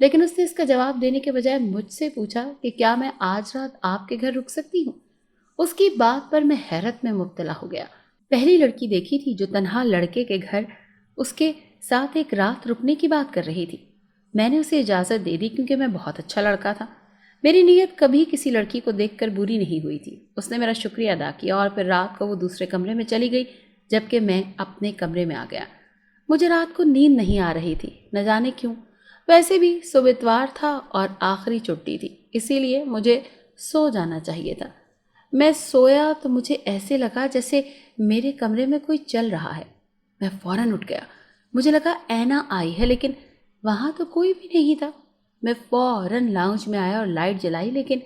لیکن اس نے اس کا جواب دینے کے بجائے مجھ سے پوچھا کہ کیا میں آج رات آپ کے گھر رک سکتی ہوں۔ اس کی بات پر میں حیرت میں مبتلا ہو گیا۔ پہلی لڑکی دیکھی تھی جو تنہا لڑکے کے گھر اس کے ساتھ ایک رات رکنے کی بات کر رہی تھی۔ میں نے اسے اجازت دے دی کیونکہ میں بہت اچھا لڑکا تھا۔ میری نیت کبھی کسی لڑکی کو دیکھ کر بری نہیں ہوئی تھی۔ اس نے میرا شکریہ ادا کیا اور پھر رات کو وہ دوسرے کمرے میں چلی گئی جبکہ میں اپنے کمرے میں آ گیا۔ مجھے رات کو نیند نہیں آ رہی تھی، نہ جانے کیوں۔ ویسے بھی صبح اتوار تھا اور آخری چھٹی تھی، اسی لیے مجھے سو جانا چاہیے تھا۔ میں سویا تو مجھے ایسے لگا جیسے میرے کمرے میں کوئی چل رہا ہے۔ میں فوراً اٹھ گیا۔ مجھے لگا اینا آئی ہے لیکن وہاں تو کوئی بھی نہیں تھا۔ میں فوراً لاؤنج میں آیا اور لائٹ جلائی لیکن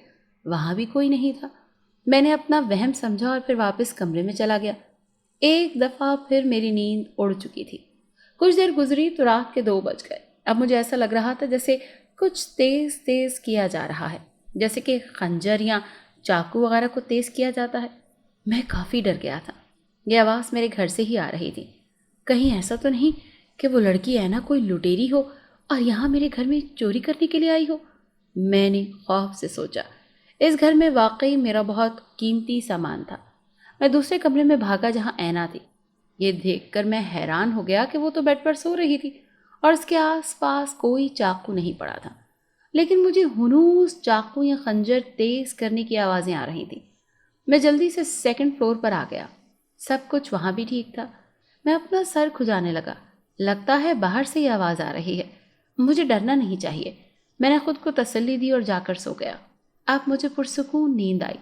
وہاں بھی کوئی نہیں تھا۔ میں نے اپنا وہم سمجھا اور پھر واپس کمرے میں چلا گیا۔ ایک دفعہ پھر میری نیند اڑ چکی تھی۔ کچھ دیر گزری تو رات کے 2 بج گئے۔ اب مجھے ایسا لگ رہا تھا جیسے کچھ تیز تیز کیا جا رہا ہے، جیسے کہ خنجر یا چاقو وغیرہ کو تیز کیا جاتا ہے۔ میں کافی ڈر گیا تھا۔ یہ آواز میرے گھر سے ہی آ رہی تھی۔ کہیں ایسا تو نہیں کہ وہ لڑکی اینا کوئی لٹیری ہو اور یہاں میرے گھر میں چوری کرنے کے لیے آئی ہو؟ میں نے خوف سے سوچا۔ اس گھر میں واقعی میرا بہت قیمتی سامان تھا۔ میں دوسرے کمرے میں بھاگا جہاں اینا تھی۔ یہ دیکھ کر میں حیران ہو گیا کہ وہ تو بیڈ پر سو رہی تھی اور اس کے آس پاس کوئی چاقو نہیں پڑا تھا، لیکن مجھے ہنوز چاقو یا خنجر تیز کرنے کی آوازیں آ رہی تھیں۔ میں جلدی سے 2nd فلور پر آ گیا۔ سب کچھ وہاں بھی ٹھیک تھا۔ میں اپنا سر کھجانے لگا۔ لگتا ہے باہر سے یہ آواز آ رہی ہے، مجھے ڈرنا نہیں چاہیے۔ میں نے خود کو تسلی دی اور جا کر سو گیا۔ اب مجھے پرسکون نیند آئی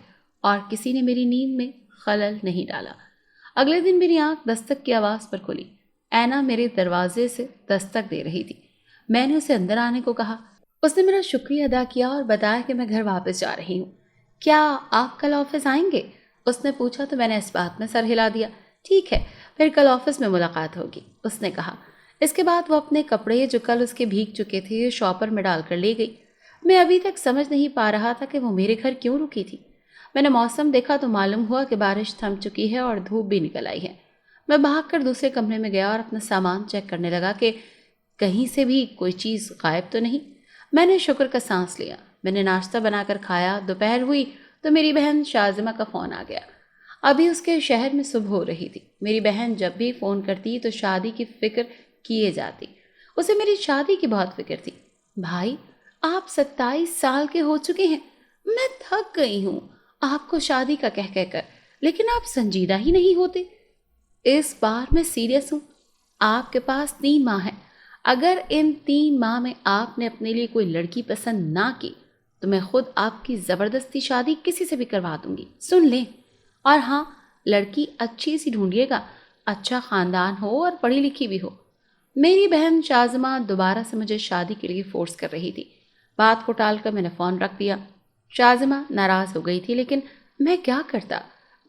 اور کسی نے میری نیند میں خلل نہیں ڈالا۔ اگلے دن میری آنکھ دستک کی آواز پر کھلی۔ اینا میرے دروازے سے دستک دے رہی تھی۔ میں نے اسے اندر آنے کو کہا۔ اس نے میرا شکریہ ادا کیا اور بتایا کہ میں گھر واپس جا رہی ہوں۔ کیا آپ کل آفس آئیں گے؟ اس نے پوچھا تو میں نے اس بات میں سر ہلا دیا۔ ٹھیک ہے، پھر کل آفس میں ملاقات ہوگی، اس نے کہا۔ اس کے بعد وہ اپنے کپڑے جو کل اس کے بھیگ چکے تھے شاپر میں ڈال کر لے گئی۔ میں ابھی تک سمجھ نہیں پا رہا تھا کہ وہ میرے گھر کیوں رکی تھی۔ میں نے موسم دیکھا تو معلوم ہوا کہ بارش تھم چکی ہے اور دھوپ بھی نکل آئی ہے۔ میں بھاگ کر دوسرے کمرے میں گیا اور اپنا سامان چیک کرنے لگا کہ کہیں سے بھی کوئی چیز غائب تو نہیں۔ میں نے شکر کا سانس لیا۔ میں نے ناشتہ بنا کر کھایا۔ دوپہر ہوئی تو میری بہن شازمہ کا فون آ گیا۔ ابھی اس کے شہر میں صبح ہو رہی تھی۔ میری بہن جب بھی فون کرتی تو شادی کی فکر کیے جاتی۔ اسے میری شادی کی بہت فکر تھی۔ بھائی، آپ 27 سال کے ہو چکے ہیں، میں تھک گئی ہوں آپ کو شادی کا کہہ کر، لیکن آپ سنجیدہ ہی نہیں ہوتے۔ اس بار میں سیریس ہوں۔ آپ کے پاس 3 ماہ ہیں۔ اگر ان 3 ماہ میں آپ نے اپنے لیے کوئی لڑکی پسند نہ کی تو میں خود آپ کی زبردستی شادی کسی سے بھی کروا دوں گی، سن لیں۔ اور ہاں، لڑکی اچھی سی ڈھونڈیے گا، اچھا خاندان ہو اور پڑھی لکھی بھی ہو۔ میری بہن شازمہ دوبارہ سے مجھے شادی کے لیے فورس کر رہی تھی۔ بات کو ٹال کر میں نے فون رکھ دیا۔ شازمہ ناراض ہو گئی تھی لیکن میں کیا کرتا؟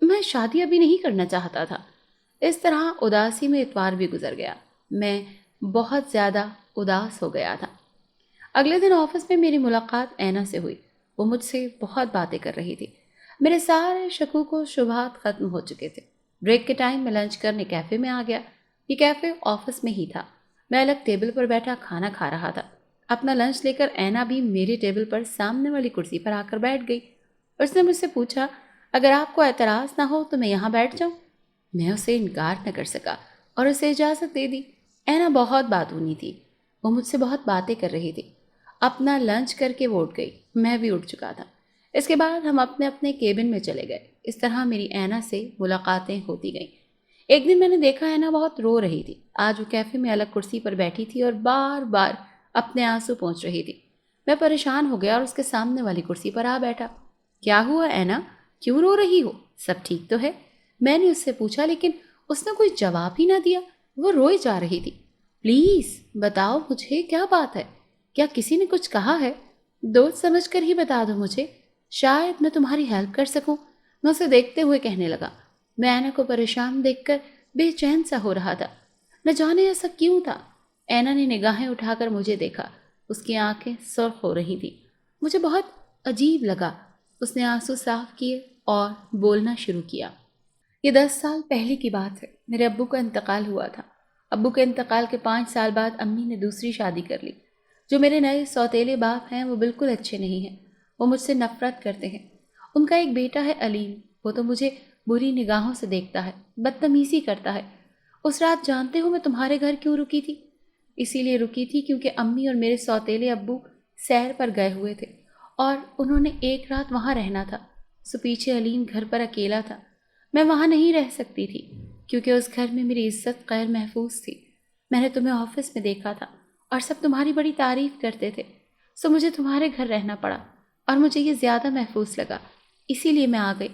میں شادی ابھی نہیں کرنا چاہتا تھا۔ اس طرح اداسی میں اتوار بھی گزر گیا۔ میں بہت زیادہ اداس ہو گیا تھا۔ اگلے دن آفس میں میری ملاقات اینا سے ہوئی۔ وہ مجھ سے بہت باتیں کر رہی تھی۔ میرے سارے شکوک و شبہات ختم ہو چکے تھے۔ بریک کے ٹائم میں لنچ کرنے کیفے میں آ گیا۔ یہ کیفے آفس میں ہی تھا۔ میں الگ ٹیبل پر بیٹھا کھانا کھا رہا تھا۔ اپنا لنچ لے کر اینا بھی میرے ٹیبل پر سامنے والی کرسی پر آ کر بیٹھ گئی۔ اس نے مجھ سے پوچھا، اگر آپ کو اعتراض نہ ہو تو میں یہاں بیٹھ جاؤں؟ میں اسے انکار نہ کر سکا اور اسے اجازت دے دی۔ اینا بہت باتونی تھی۔ وہ مجھ سے بہت باتیں کر رہی تھی۔ اپنا لنچ کر کے وہ اٹھ گئی۔ میں بھی اٹھ چکا تھا۔ اس کے بعد ہم اپنے اپنے کیبن میں چلے گئے۔ اس طرح میری اینا سے ملاقاتیں ہوتی گئیں۔ ایک دن میں نے دیکھا اینا بہت رو رہی تھی۔ آج وہ کیفے میں الگ کرسی پر بیٹھی تھی اور بار بار اپنے آنسو پہنچ رہی تھی۔ میں پریشان ہو گیا اور اس کے سامنے والی کرسی پر آ بیٹھا۔ کیا ہوا اینا؟ کیوں رو رہی ہو؟ سب ٹھیک تو ہے؟ میں نے اس سے پوچھا لیکن اس نے کوئی جواب ہی نہ دیا۔ وہ روئے جا رہی تھی۔ پلیز بتاؤ مجھے کیا بات ہے؟ کیا کسی نے کچھ کہا ہے؟ دوست سمجھ کر ہی بتا دو مجھے، شاید میں تمہاری ہیلپ کر سکوں۔ میں اسے دیکھتے ہوئے کہنے لگا۔ میں اینا کو پریشان دیکھ کر بے چین سا ہو رہا تھا۔ نہ جانے ایسا کیوں تھا۔ اینا نے نگاہیں اٹھا کر مجھے دیکھا۔ اس کی آنکھیں سرخ ہو رہی تھیں۔ مجھے بہت عجیب لگا۔ اس نے آنسو صاف کیے اور بولنا شروع کیا۔ یہ 10 سال پہلے کی بات ہے۔ میرے ابو کا انتقال ہوا تھا۔ ابو کے انتقال کے 5 سال بعد امی نے دوسری شادی کر لی۔ جو میرے نئے سوتیلے باپ ہیں وہ بالکل اچھے نہیں ہیں، وہ مجھ سے نفرت کرتے ہیں۔ ان کا ایک بیٹا ہے علیم، وہ تو مجھے بری نگاہوں سے دیکھتا ہے، بدتمیزی کرتا ہے۔ اس رات جانتے ہو میں تمہارے گھر کیوں رکی تھی؟ اسی لیے رکی تھی کیونکہ امی اور میرے سوتیلے ابو سیر پر گئے ہوئے تھے اور انہوں نے ایک رات وہاں رہنا تھا، سو پیچھے علیم گھر پر اکیلا تھا۔ میں وہاں نہیں رہ سکتی تھی کیونکہ اس گھر میں میری عزت غیر محفوظ تھی۔ میں نے تمہیں آفس میں دیکھا تھا اور سب تمہاری بڑی تعریف کرتے تھے، سو مجھے تمہارے گھر رہنا پڑا اور مجھے یہ زیادہ محفوظ لگا، اسی لیے میں آ گئی۔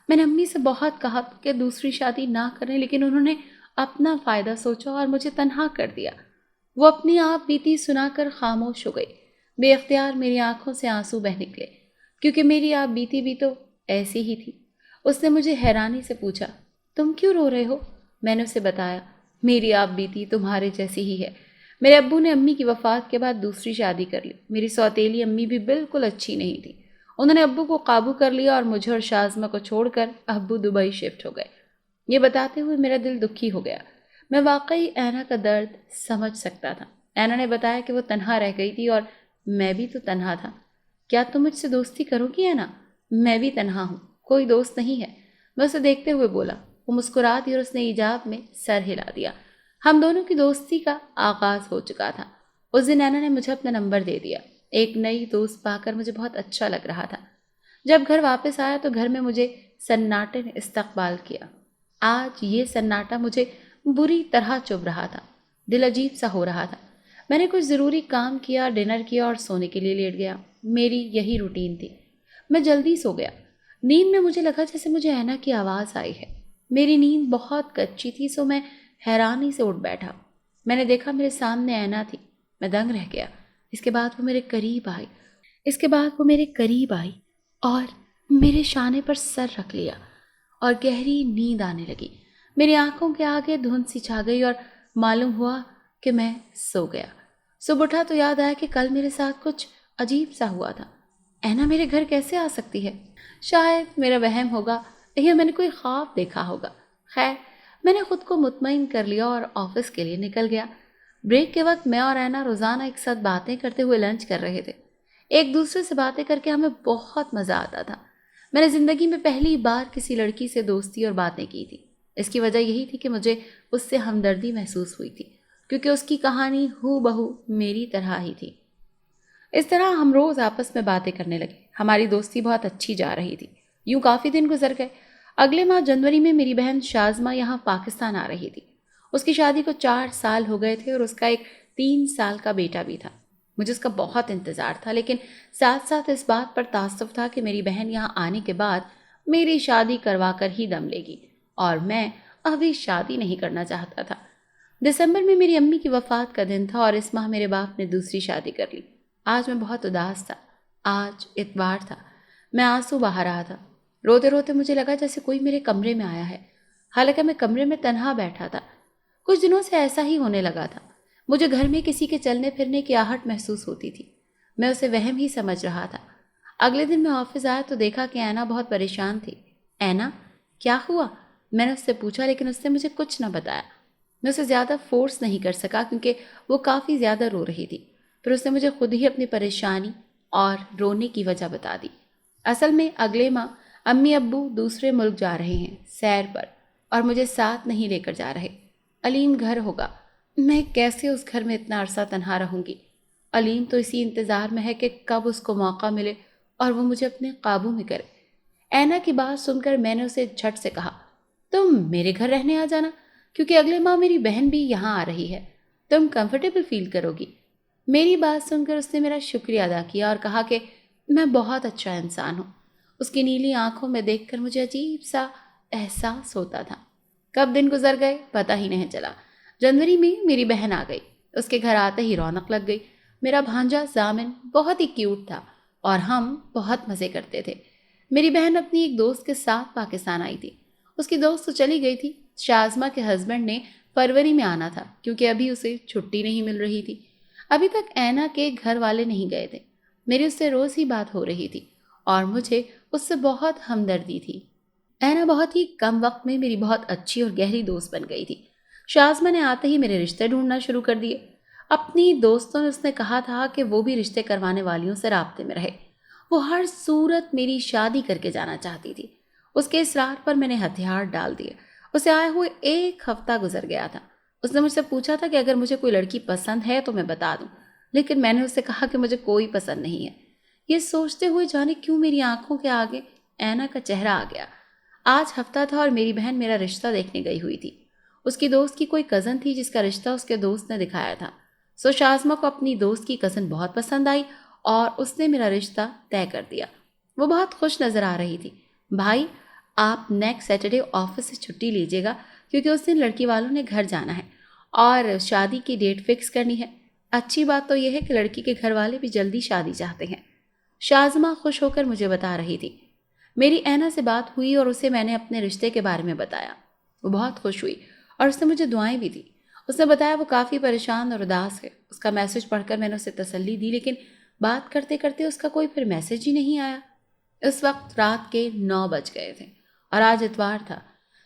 میں نے امی سے بہت کہا کہ دوسری شادی نہ کریں، لیکن انہوں نے اپنا فائدہ سوچا اور مجھے تنہا کر دیا۔ وہ اپنی آپ بیتی سنا کر خاموش ہو گئی۔ بے اختیار میری آنکھوں سے آنسو بہہ نکلے کیونکہ میری آپ بیتی بھی تو ایسی ہی تھی۔ اس نے مجھے حیرانی سے پوچھا، تم کیوں رو رہے ہو؟ میں نے اسے بتایا، میری آپ بیتی تمہارے جیسی ہی ہے۔ میرے ابو نے امی کی وفات کے بعد دوسری شادی کر لی۔ میری سوتیلی امی بھی بالکل اچھی نہیں تھی۔ انہوں نے ابو کو قابو کر لیا اور مجھے اور شازمہ کو چھوڑ کر ابو دبئی شفٹ ہو گئے۔ یہ بتاتے ہوئے میرا دل دکھی ہو گیا۔ میں واقعی اینا کا درد سمجھ سکتا تھا۔ اینا نے بتایا کہ وہ تنہا رہ گئی تھی اور میں بھی تو تنہا تھا۔ کیا تم مجھ سے دوستی کرو گی اینا؟ میں بھی تنہا ہوں، کوئی دوست نہیں ہے، میں اسے دیکھتے ہوئے بولا۔ وہ مسکرا دی اور اس نے ایجاب میں سر ہلا دیا۔ ہم دونوں کی دوستی کا آغاز ہو چکا تھا۔ اس دن اینا نے مجھے اپنا نمبر دے دیا۔ ایک نئی دوست پا کر مجھے بہت اچھا لگ رہا تھا۔ جب گھر واپس آیا تو گھر میں مجھے سناٹے نے استقبال کیا۔ آج یہ سناٹا مجھے بری طرح چبھ رہا تھا، دل عجیب سا ہو رہا تھا۔ میں نے کچھ ضروری کام کیا، ڈنر کیا اور سونے کے لیے لیٹ گیا۔ میری یہی روٹین تھی۔ میں جلدی سو گیا۔ نیند میں مجھے لگا جیسے مجھے اینا کی آواز آئی ہے۔ میری نیند بہت کچی تھی، سو میں حیرانی سے اٹھ بیٹھا۔ میں نے دیکھا میرے سامنے اینا تھی۔ میں دنگ رہ گیا۔ اس کے بعد وہ میرے قریب آئی اور میرے شانے پر سر رکھ لیا اور گہری نیند آنے لگی۔ میری آنکھوں کے آگے دھند سی چھا گئی اور معلوم ہوا کہ میں سو گیا۔ صبح اٹھا تو یاد آیا کہ کل میرے ساتھ کچھ عجیب سا ہوا تھا۔ اینا میرے گھر کیسے آ سکتی ہے؟ شاید میرا وہم ہوگا یا میں نے کوئی خواب دیکھا ہوگا۔ خیر، میں نے خود کو مطمئن کر لیا اور آفس کے لیے نکل گیا۔ بریک کے وقت میں اور اینا روزانہ ایک ساتھ باتیں کرتے ہوئے لنچ کر رہے تھے۔ ایک دوسرے سے باتیں کر کے ہمیں بہت مزہ آتا تھا۔ میں نے زندگی میں پہلی بار کسی لڑکی سے دوستی اور باتیں کی تھی۔ اس کی وجہ یہی تھی کہ مجھے اس سے ہمدردی محسوس ہوئی تھی کیونکہ اس کی کہانی ہو بہو میری طرح ہی تھی۔ اس طرح ہم روز آپس میں باتیں کرنے لگے۔ ہماری دوستی بہت اچھی جا رہی تھی۔ یوں کافی دن گزر گئے۔ اگلے ماہ جنوری میں میری بہن شازمہ یہاں پاکستان آ رہی تھی۔ اس کی شادی کو 4 سال ہو گئے تھے اور اس کا ایک 3 سال کا بیٹا بھی تھا۔ مجھے اس کا بہت انتظار تھا، لیکن ساتھ ساتھ اس بات پر تعصب تھا کہ میری بہن یہاں آنے کے بعد میری شادی کروا کر ہی دم لے گی اور میں ابھی شادی نہیں کرنا چاہتا تھا۔ دسمبر میں میری امی کی وفات کا دن تھا اور اس ماہ میرے باپ نے دوسری شادی کر لی۔ آج میں بہت اداس تھا۔ آج اتوار تھا۔ میں آنسو بہا رہا تھا۔ روتے روتے مجھے لگا جیسے کوئی میرے کمرے میں آیا ہے، حالانکہ میں کمرے میں تنہا بیٹھا تھا۔ کچھ دنوں سے ایسا ہی ہونے لگا تھا۔ مجھے گھر میں کسی کے چلنے پھرنے کی آہٹ محسوس ہوتی تھی۔ میں اسے وہم ہی سمجھ رہا تھا۔ اگلے دن میں آفس آیا تو دیکھا کہ اینا بہت پریشان تھی۔ اینا، کیا ہوا؟ میں نے اس سے پوچھا، لیکن اس نے مجھے کچھ نہ بتایا۔ میں اسے زیادہ فورس نہیں کر سکا کیونکہ وہ کافی زیادہ رو رہی تھی۔ پھر اس نے مجھے خود ہی اپنی پریشانی اور رونے کی وجہ بتا دی۔ اصل میں اگلے ماہ امی ابو دوسرے ملک جا رہے ہیں سیر پر اور مجھے ساتھ نہیں لے کر جا رہے۔ علیم گھر ہوگا۔ میں کیسے اس گھر میں اتنا عرصہ تنہا رہوں گی؟ علیم تو اسی انتظار میں ہے کہ کب اس کو موقع ملے اور وہ مجھے اپنے قابو میں کرے۔ اینا کی بات سن کر میں نے اسے جھٹ سے کہا، تم میرے گھر رہنے آ جانا کیونکہ اگلے ماہ میری بہن بھی یہاں آ رہی ہے، تم کمفرٹیبل فیل کرو گی۔ میری بات سن کر اس نے میرا شکریہ ادا کیا اور کہا کہ میں بہت اچھا انسان ہوں۔ اس کی نیلی آنکھوں میں دیکھ کر مجھے عجیب سا احساس ہوتا تھا۔ کب دن گزر گئے پتہ ہی نہیں چلا۔ جنوری میں میری بہن آ گئی۔ اس کے گھر آتے ہی رونق لگ گئی۔ میرا بھانجا زامن بہت ہی کیوٹ تھا اور ہم بہت مزے کرتے تھے۔ میری بہن اپنی ایک دوست کے ساتھ پاکستان آئی تھی۔ اس کی دوست تو چلی گئی تھی۔ شازمہ کے ہسبینڈ نے فروری میں آنا تھا کیونکہ ابھی اسے چھٹی نہیں مل رہی تھی۔ ابھی تک اینا کے گھر والے نہیں گئے تھے۔ میری اس سے روز ہی بات ہو رہی تھی اور مجھے اس سے بہت ہمدردی تھی۔ اینا بہت ہی کم وقت میں میری بہت اچھی اور گہری دوست بن گئی تھی۔ شازمہ نے آتے ہی میرے رشتے ڈھونڈنا شروع کر دیے۔ اپنی دوستوں نے اس نے کہا تھا کہ وہ بھی رشتے کروانے والیوں سے رابطے میں رہے۔ وہ ہر صورت میری شادی کر کے جانا چاہتی تھی۔ اس کے اصرار پر میں نے ہتھیار ڈال دیے۔ اسے آئے ہوئے 1 ہفتہ گزر گیا تھا۔ اس نے مجھ سے پوچھا تھا کہ اگر مجھے کوئی لڑکی پسند ہے تو میں بتا دوں، لیکن میں نے اسے کہا کہ مجھے کوئی پسند نہیں ہے۔ یہ سوچتے ہوئے جانے کیوں میری آنکھوں کے آگے اینا کا چہرہ آ گیا۔ آج ہفتہ تھا اور میری بہن میرا رشتہ دیکھنے گئی ہوئی تھی۔ اس کی دوست کی کوئی کزن تھی جس کا رشتہ اس کے دوست نے دکھایا تھا۔ شازمہ کو اپنی دوست کی کزن بہت پسند آئی اور اس نے میرا رشتہ طے کر دیا۔ وہ بہت خوش نظر آ رہی تھی۔ بھائی، آپ نیکسٹ سیٹرڈے آفس سے چھٹی لیجیے گا کیونکہ اس دن لڑکی والوں نے گھر جانا ہے اور شادی کی ڈیٹ فکس کرنی ہے۔ اچھی بات تو یہ ہے کہ لڑکی کے گھر والے بھی جلدی شادی چاہتے ہیں۔ شازمہ خوش ہو کر مجھے بتا رہی تھی۔ میری اینا سے بات ہوئی اور اسے میں نے اپنے رشتے کے بارے میں بتایا۔ وہ بہت خوش ہوئی اور اس نے مجھے دعائیں بھی دی۔ اس نے بتایا وہ کافی پریشان اور اداس ہے۔ اس کا میسج پڑھ کر میں نے اسے تسلی دی، لیکن بات کرتے کرتے اس کا کوئی پھر میسج ہی نہیں آیا۔ اس وقت رات کے 9 بج گئے تھے اور آج اتوار تھا۔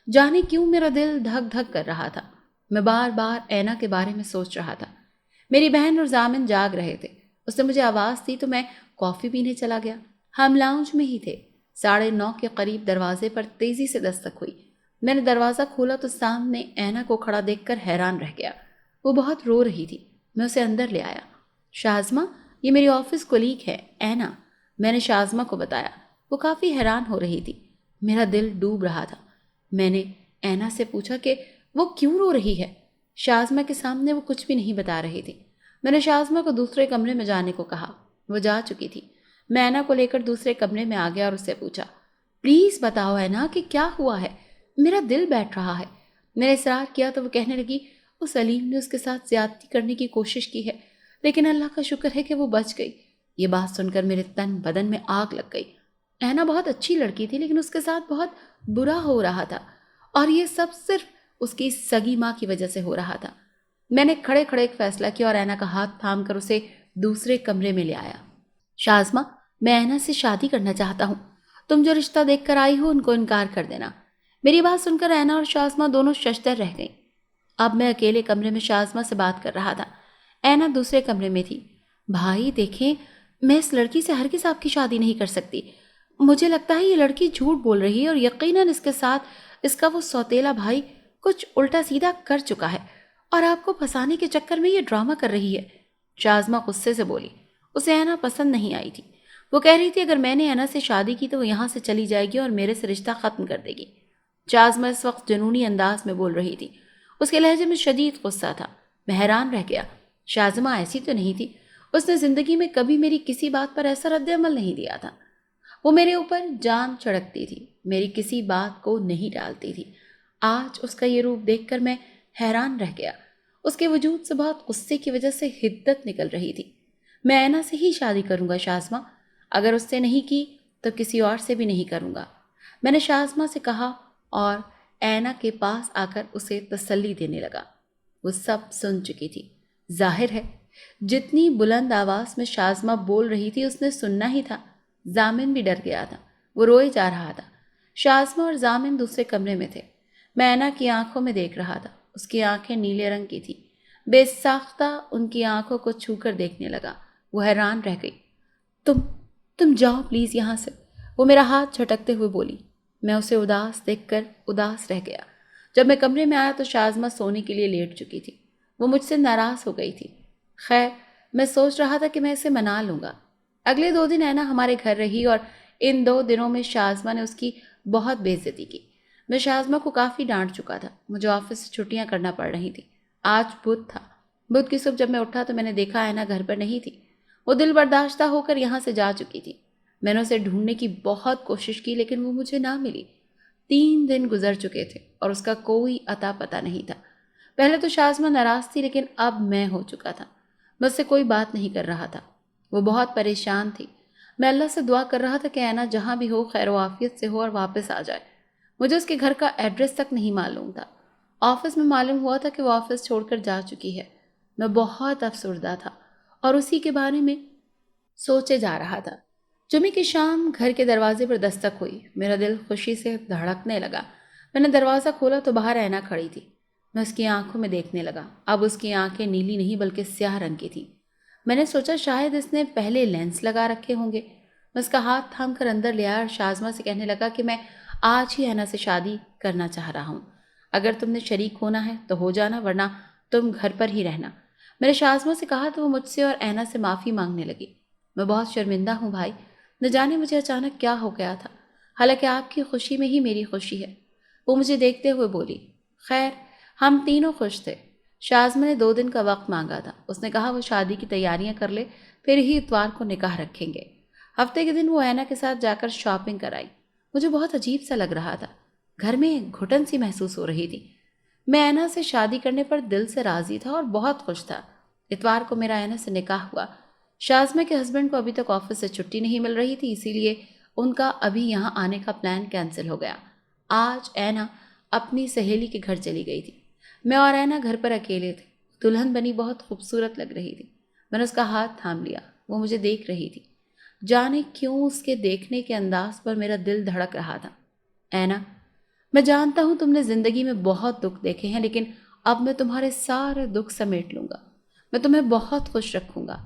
جانے کیوں میرا دل دھک دھک کر رہا تھا۔ میں بار بار اینا کے بارے میں سوچ رہا تھا۔ میری بہن اور ضامن جاگ رہے تھے۔ اس نے مجھے آواز دی تو میں کافی پینے چلا گیا۔ ہم لاؤنج میں ہی تھے۔ 9:30 کے قریب دروازے پر تیزی سے دستک ہوئی۔ میں نے دروازہ کھولا تو سامنے اینا کو کھڑا دیکھ کر حیران رہ گیا۔ وہ بہت رو رہی تھی۔ میں اسے اندر لے آیا۔ شازمہ، یہ میری آفس کولیگ ہے اینا، میں نے شازمہ کو بتایا۔ وہ کافی حیران ہو رہی تھی۔ میرا دل ڈوب رہا تھا۔ میں نے اینا سے پوچھا کہ وہ کیوں رو رہی ہے۔ شازمہ کے سامنے وہ کچھ بھی نہیں بتا رہی تھی۔ میں نے شازمہ کو دوسرے کمرے میں جانے کو کہا۔ وہ جا چکی تھی۔ میں اینا کو لے کر دوسرے کمرے میں آ گیا اور اس سے پوچھا، پلیز بتاؤ اینا کہ کیا ہوا ہے، میرا دل بیٹھ رہا ہے۔ میں نے اصرار کیا تو وہ کہنے لگی، اس سلیم نے اس کے ساتھ زیادتی کرنے کی کوشش کی ہے، لیکن اللہ کا شکر ہے کہ وہ بچ گئی۔ یہ بات سن کر میرے تن بدن میں آگ لگ گئی۔ اینا بہت اچھی لڑکی تھی، لیکن اس کے ساتھ بہت برا ہو رہا تھا اور یہ سب صرف اس کی سگی ماں کی وجہ سے ہو رہا تھا۔ میں نے کھڑے کھڑے ایک فیصلہ کیا اور اینا کا ہاتھ تھام کر اسے دوسرے کمرے میں لے آیا۔ شازمہ، میں اینا سے شادی کرنا چاہتا ہوں۔ تم جو رشتہ دیکھ کر آئی ہو ان کو انکار کر دینا۔ میری بات سن کر اینا اور شازمہ دونوں ششدر رہ گئیں۔ اب میں اکیلے کمرے میں شازمہ سے بات کر رہا تھا۔ اینا دوسرے کمرے میں تھی۔ بھائی دیکھیں، میں اس لڑکی سے ہرگز آپ کی شادی نہیں کر سکتی۔ مجھے لگتا ہے یہ لڑکی جھوٹ بول رہی ہے اور یقیناً اس کے ساتھ اس کا وہ سوتیلا بھائی کچھ الٹا سیدھا کر چکا ہے اور آپ کو پھنسانے کے چکر میں یہ ڈرامہ کر رہی ہے۔ شازمہ غصے سے بولی۔ اسے اینا پسند نہیں آئی تھی۔ وہ کہہ رہی تھی اگر میں نے اینا سے شادی کی تو وہ یہاں سے چلی جائے گی اور میرے سے رشتہ ختم کر دے گی۔ شازمہ اس وقت جنونی انداز میں بول رہی تھی۔ اس کے لہجے میں شدید غصہ تھا۔ میں حیران رہ گیا۔ شازمہ ایسی تو نہیں تھی۔ اس نے زندگی میں کبھی میری کسی بات پر ایسا رد عمل نہیں دیا تھا۔ وہ میرے اوپر جان چڑھکتی تھی، میری کسی بات کو نہیں ٹالتی تھی۔ آج اس کا یہ روپ دیکھ کر میں حیران رہ گیا۔ اس کے وجود سے بہت غصے کی وجہ سے حدت نکل رہی تھی۔ میں اینا سے ہی شادی کروں گا شازمہ، اگر اس سے نہیں کی تو کسی اور سے بھی نہیں کروں گا، میں نے شازمہ سے کہا اور اینا کے پاس آ کر اسے تسلی دینے لگا۔ وہ سب سن چکی تھی۔ ظاہر ہے جتنی بلند آواز میں شازمہ بول رہی تھی اس نے سننا ہی تھا۔ ضامن بھی ڈر گیا تھا۔ وہ روئے جا رہا تھا۔ شازمہ اور ضامن دوسرے کمرے میں تھے۔ میں اینا کی آنکھوں میں دیکھ رہا تھا۔ اس کی آنکھیں نیلے رنگ کی تھی۔ بے ساختہ ان کی آنکھوں کو چھو کر دیکھنے لگا۔ وہ حیران رہ گئی۔ تم جاؤ پلیز یہاں سے، وہ میرا ہاتھ جھٹکتے ہوئے بولی۔ میں اسے اداس دیکھ کر اداس رہ گیا۔ جب میں کمرے میں آیا تو شازمہ سونے کے لیے لیٹ چکی تھی۔ وہ مجھ سے ناراض ہو گئی تھی۔ خیر، میں سوچ رہا تھا کہ میں اسے منا لوں گا۔ اگلے 2 دن اینا ہمارے گھر رہی اور ان 2 دنوں میں شازمہ نے اس کی بہت بے عزتی کی۔ میں شازمہ کو کافی ڈانٹ چکا تھا۔ مجھے آفس سے چھٹیاں کرنا پڑ رہی تھی۔ آج بدھ تھا۔ بدھ کی صبح جب میں اٹھا تو میں نے دیکھا اینا گھر پر نہیں تھی۔ وہ دل برداشتہ ہو کر یہاں سے جا چکی تھی۔ میں نے اسے ڈھونڈنے کی بہت کوشش کی لیکن وہ مجھے نہ ملی۔ 3 دن گزر چکے تھے اور اس کا کوئی اتا پتہ نہیں تھا۔ پہلے تو شازمہ ناراض تھی لیکن اب میں ہو چکا تھا۔ مجھ سے کوئی بات نہیں کر رہا تھا۔ وہ بہت پریشان تھی۔ میں اللہ سے دعا کر رہا تھا کہ اینا جہاں بھی ہو خیر و عافیت سے ہو اور واپس آ جائے۔ مجھے اس کے گھر کا ایڈریس تک نہیں معلوم تھا۔ آفس میں معلوم ہوا تھا کہ وہ آفس چھوڑ کر جا چکی ہے۔ میں بہت افسردہ تھا اور اسی کے بارے میں سوچے جا رہا تھا۔ جمعے کی شام گھر کے دروازے پر دستک ہوئی۔ میرا دل خوشی سے دھڑکنے لگا۔ میں نے دروازہ کھولا تو باہر اینا کھڑی تھی۔ میں اس کی آنکھوں میں دیکھنے لگا۔ اب اس کی آنکھیں نیلی نہیں بلکہ سیاہ رنگ کی تھیں۔ میں نے سوچا شاید اس نے پہلے لینس لگا رکھے ہوں گے۔ میں اس کا ہاتھ تھام کر اندر لے آیا اور شازمہ سے کہنے لگا کہ میں آج ہی اینا سے شادی کرنا چاہ رہا ہوں۔ اگر تم نے شریک ہونا ہے تو ہو جانا، ورنہ تم گھر پر ہی رہنا۔ میں نے شازمہ سے کہا تو وہ مجھ سے اور اینا سے معافی مانگنے لگی۔ میں بہت شرمندہ ہوں بھائی، نہ جانے مجھے اچانک کیا ہو گیا تھا، حالانکہ آپ کی خوشی میں ہی میری خوشی ہے۔ وہ مجھے دیکھتے ہوئے بولی۔ خیر، ہم تینوں خوش تھے۔ شازمہ نے 2 دن کا وقت مانگا تھا۔ اس نے کہا وہ شادی کی تیاریاں کر لے، پھر ہی اتوار کو نکاح رکھیں گے۔ ہفتے کے دن وہ اینا کے ساتھ جا کر شاپنگ کرائی۔ مجھے بہت عجیب سا لگ رہا تھا، گھر میں گھٹن سی محسوس ہو رہی تھی۔ میں اینا سے شادی کرنے پر دل سے راضی تھا اور بہت خوش تھا۔ اتوار کو میرا اینا سے نکاح ہوا۔ شازمہ کے ہسبینڈ کو ابھی تک آفس سے چھٹی نہیں مل رہی تھی، اسی لیے ان کا ابھی یہاں آنے کا پلان کینسل ہو گیا۔ آج اینا اپنی سہیلی کے گھر چلی گئی تھی۔ میں اور اینا گھر پر اکیلے تھے۔ دلہن بنی بہت خوبصورت لگ رہی تھی۔ میں نے اس کا ہاتھ تھام لیا۔ وہ مجھے دیکھ رہی تھی۔ جانے کیوں اس کے دیکھنے کے انداز پر میرا دل دھڑک رہا تھا۔ اینا، میں جانتا ہوں تم نے زندگی میں بہت دکھ دیکھے ہیں، لیکن اب میں تمہارے سارے دکھ سمیٹ لوں گا۔ میں تمہیں بہت خوش رکھوں گا۔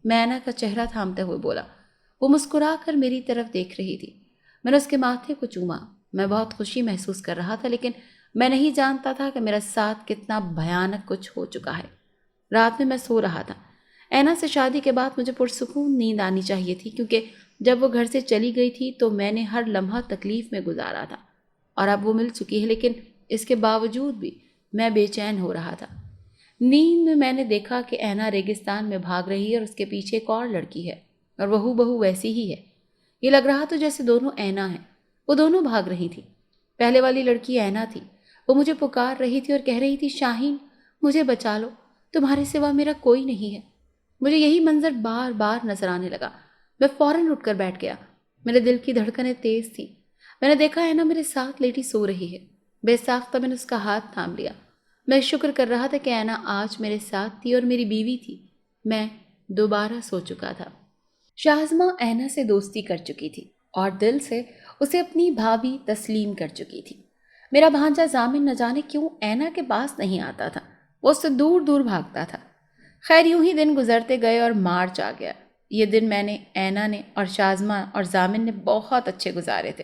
میں اینا کا چہرہ تھامتے ہوئے بولا۔ وہ مسکرا کر میری طرف دیکھ رہی تھی۔ میں نے اس کے ماتھے کو چوما۔ میں بہت خوشی محسوس کر رہا تھا، لیکن میں نہیں جانتا تھا کہ میرا ساتھ کتنا بھیانک کچھ ہو چکا ہے۔ رات میں سو رہا تھا۔ اینا سے شادی کے بعد مجھے پرسکون نیند آنی چاہیے تھی، کیونکہ جب وہ گھر سے چلی گئی تھی تو میں نے ہر لمحہ تکلیف میں گزارا تھا، اور اب وہ مل چکی ہے، لیکن اس کے باوجود بھی میں بے چین ہو رہا تھا۔ نیند میں نے دیکھا کہ اینا ریگستان میں بھاگ رہی ہے اور اس کے پیچھے ایک اور لڑکی ہے، اور وہ بہو ویسی ہی ہے۔ یہ لگ رہا تو جیسے دونوں اینا ہیں۔ وہ دونوں بھاگ رہی تھی۔ پہلے والی لڑکی اینا تھی۔ وہ مجھے پکار رہی تھی اور کہہ رہی تھی، شاہین مجھے بچا لو، تمہارے سوا میرا کوئی نہیں ہے۔ مجھے یہی منظر بار بار نظر آنے لگا۔ میں فوراً اٹھ کر بیٹھ گیا۔ میرے دل کی دھڑکنیں تیز تھی۔ میں نے دیکھا اینا میرے ساتھ لیٹی سو رہی ہے۔ بے ساختہ میں نے اس کا ہاتھ تھام لیا۔ میں شکر کر رہا تھا کہ اینا آج میرے ساتھ تھی اور میری بیوی تھی۔ میں دوبارہ سو چکا تھا۔ شازمہ اینا سے دوستی کر چکی تھی اور دل سے اسے اپنی بھابھی تسلیم کر چکی تھی۔ میرا بھانجا ضامن نہ جانے کیوں اینا کے پاس نہیں آتا تھا، وہ اس سے دور دور بھاگتا تھا۔ خیر یوں ہی دن گزرتے گئے اور مارچ آ گیا۔ یہ دن میں نے، اینا نے اور شازمہ اور ضامن نے بہت اچھے گزارے تھے۔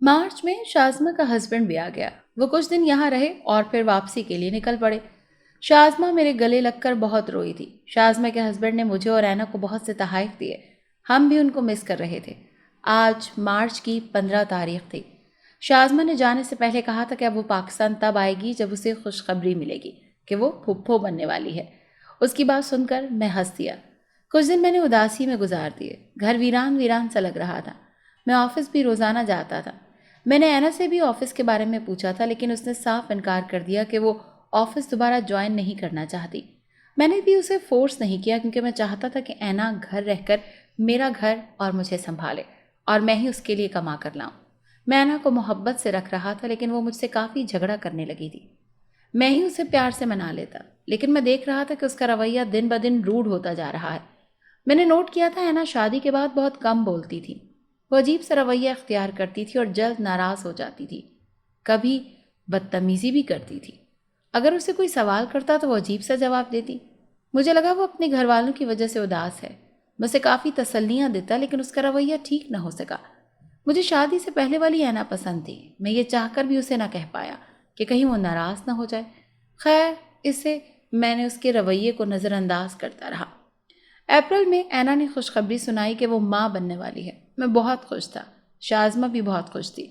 مارچ میں شازمہ کا ہسبینڈ بھی آ گیا۔ وہ کچھ دن یہاں رہے اور پھر واپسی کے لیے نکل پڑے۔ شازمہ میرے گلے لگ کر بہت روئی تھی۔ شازمہ کے ہسبینڈ نے مجھے اور اینا کو بہت سے تحائف دیے۔ ہم بھی ان کو مس کر رہے تھے۔ آج مارچ کی 15 تاریخ تھی۔ شازمہ نے جانے سے پہلے کہا تھا کہ اب وہ پاکستان تب آئے گی جب اسے خوشخبری ملے گی کہ وہ پھپھو بننے والی ہے۔ اس کی بات سن کر میں ہنس دیا۔ کچھ دن میں نے اداسی میں گزار دیے۔ گھر ویران ویران سا لگ رہا تھا۔ میں آفس بھی روزانہ جاتا تھا۔ میں نے اینا سے بھی آفس کے بارے میں پوچھا تھا، لیکن اس نے صاف انکار کر دیا کہ وہ آفس دوبارہ جوائن نہیں کرنا چاہتی۔ میں نے بھی اسے فورس نہیں کیا، کیونکہ میں چاہتا تھا کہ اینا گھر رہ کر میرا گھر اور مجھے سنبھالے اور میں ہی اس کے لیے کما کر لاؤں۔ میں اینا کو محبت سے رکھ رہا تھا، لیکن وہ مجھ سے کافی جھگڑا کرنے لگی تھی۔ میں ہی اسے پیار سے منا لیتا، لیکن میں دیکھ رہا تھا کہ اس کا رویہ دن بدن روڈ ہوتا جا رہا ہے۔ میں نے نوٹ کیا تھا اینا شادی کے بعد بہت کم بولتی تھی۔ وہ عجیب سا رویہ اختیار کرتی تھی اور جلد ناراض ہو جاتی تھی۔ کبھی بدتمیزی بھی کرتی تھی۔ اگر اسے کوئی سوال کرتا تو وہ عجیب سا جواب دیتی۔ مجھے لگا وہ اپنے گھر والوں کی وجہ سے اداس ہے۔ میں اسے کافی تسلیاں دیتا، لیکن اس کا رویہ ٹھیک نہ ہو سکا۔ مجھے شادی سے پہلے والی اینا پسند تھی۔ میں یہ چاہ کر بھی اسے نہ کہہ پایا کہ کہیں وہ ناراض نہ ہو جائے۔ خیر اسے میں نے اس کے رویے کو نظر انداز کرتا رہا۔ اپریل میں اینا نے خوشخبری سنائی کہ وہ ماں بننے والی ہے۔ میں بہت خوش تھا۔ شازمہ بھی بہت خوش تھی۔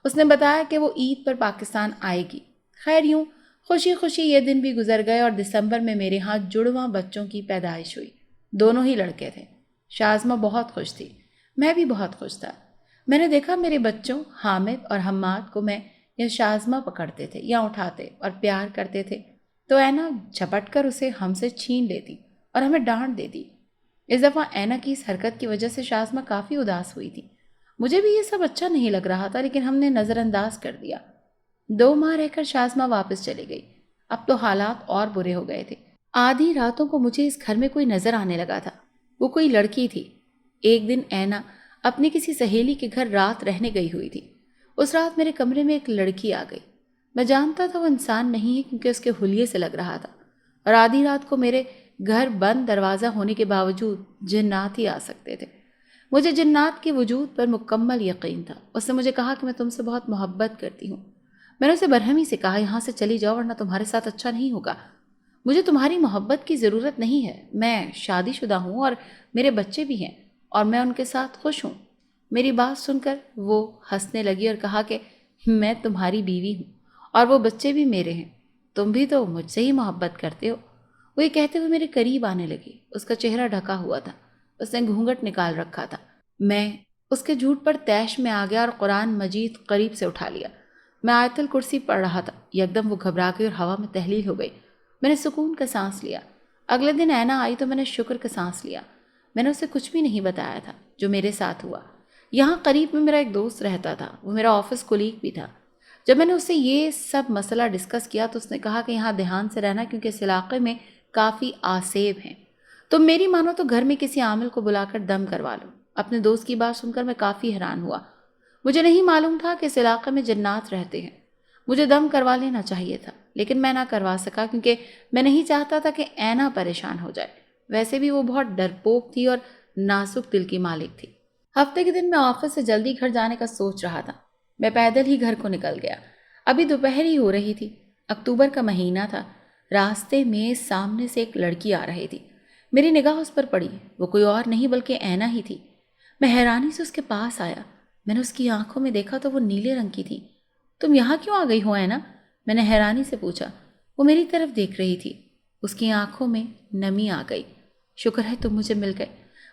اس نے بتایا کہ وہ عید پر پاکستان آئے گی۔ خیر یوں خوشی خوشی یہ دن بھی گزر گئے اور دسمبر میں میرے ہاں جڑواں بچوں کی پیدائش ہوئی۔ دونوں ہی لڑکے تھے۔ شازمہ بہت خوش تھی۔ میں بھی بہت خوش تھا۔ میں نے دیکھا میرے بچوں حامد اور حماد کو میں یا شازمہ پکڑتے تھے یا اٹھاتے اور پیار کرتے تھے تو اینا جھپٹ کر اسے ہم سے چھین لیتی اور ہمیں ڈانٹ دیتی۔ اس دفعہ اینا کی اس حرکت کی وجہ سے شازمہ کافی اداس ہوئی تھی۔ مجھے بھی یہ سب اچھا نہیں لگ رہا تھا، لیکن ہم نے نظر انداز کر دیا۔ 2 ماہ رہ کر شازمہ واپس چلی گئی۔ اب تو حالات اور برے ہو گئے تھے۔ آدھی راتوں کو مجھے اس گھر میں کوئی نظر آنے لگا تھا۔ وہ کوئی لڑکی تھی۔ ایک دن اینا اپنی کسی سہیلی کے گھر رات رہنے گئی ہوئی تھی۔ اس رات میرے کمرے میں ایک لڑکی آ گئی۔ میں جانتا تھا وہ انسان نہیں ہے کیونکہ اس کے حلیے سے لگ رہا تھا، اور آدھی رات کو میرے گھر بند دروازہ ہونے کے باوجود جنات ہی آ سکتے تھے۔ مجھے جنات کے وجود پر مکمل یقین تھا۔ اس نے مجھے کہا کہ میں تم سے بہت محبت کرتی ہوں۔ میں نے اسے برہمی سے کہا یہاں سے چلی جاؤ ورنہ تمہارے ساتھ اچھا نہیں ہوگا۔ مجھے تمہاری محبت کی ضرورت نہیں ہے، میں شادی شدہ ہوں اور میرے بچے بھی ہیں اور میں ان کے ساتھ خوش ہوں۔ میری بات سن کر وہ ہنسنے لگی اور کہا کہ میں تمہاری بیوی ہوں اور وہ بچے بھی میرے ہیں، تم بھی تو مجھ سے ہی محبت کرتے ہو۔ وہ یہ کہتے ہوئے میرے قریب آنے لگی۔ اس کا چہرہ ڈھکا ہوا تھا، اس نے گھونگھٹ نکال رکھا تھا۔ میں اس کے جھوٹ پر طیش میں آ گیا اور قرآن مجید قریب سے اٹھا لیا۔ میں آیت الکرسی پڑھ رہا تھا، یکدم وہ گھبرا گئی اور ہوا میں تحلیل ہو گئی۔ میں نے سکون کا سانس لیا۔ اگلے دن اینا آئی تو میں نے شکر کا سانس لیا۔ میں نے اسے کچھ بھی نہیں بتایا تھا جو میرے ساتھ ہوا۔ یہاں قریب میں میرا ایک دوست رہتا تھا، وہ میرا آفس کولیگ بھی تھا۔ جب میں نے اس سے یہ سب مسئلہ ڈسکس کیا تو اس نے کہا کہ یہاں دھیان سے رہنا کیونکہ اس علاقے میں کافی آسیب ہیں۔ تم میری مانو تو گھر میں کسی عامل کو بلا کر دم کروا لو۔ اپنے دوست کی بات سن کر میں کافی حیران ہوا۔ مجھے نہیں معلوم تھا کہ اس علاقے میں جنات رہتے ہیں۔ مجھے دم کروا لینا چاہیے تھا لیکن میں نہ کروا سکا کیونکہ میں نہیں چاہتا تھا کہ اینا پریشان ہو جائے۔ ویسے بھی وہ بہت ڈرپوک تھی اور نازک دل کی مالک تھی۔ ہفتے کے دن میں آفس سے جلدی گھر جانے کا سوچ رہا تھا۔ میں پیدل ہی گھر کو نکل گیا۔ ابھی دوپہر ہی ہو رہی تھی، اکتوبر کا مہینہ تھا۔ راستے میں سامنے سے ایک لڑکی آ رہی تھی۔ میری نگاہ اس پر پڑی، وہ کوئی اور نہیں بلکہ اینا ہی تھی۔ میں حیرانی سے اس کے پاس آیا۔ میں نے اس کی آنکھوں میں دیکھا تو وہ نیلے رنگ کی تھی۔ تم یہاں کیوں آ گئی ہو اینا؟ میں نے حیرانی سے پوچھا۔ وہ میری طرف دیکھ رہی تھی، اس کی آنکھوں میں نمی آ گئی۔ شکر ہے تم مجھے مل گئے،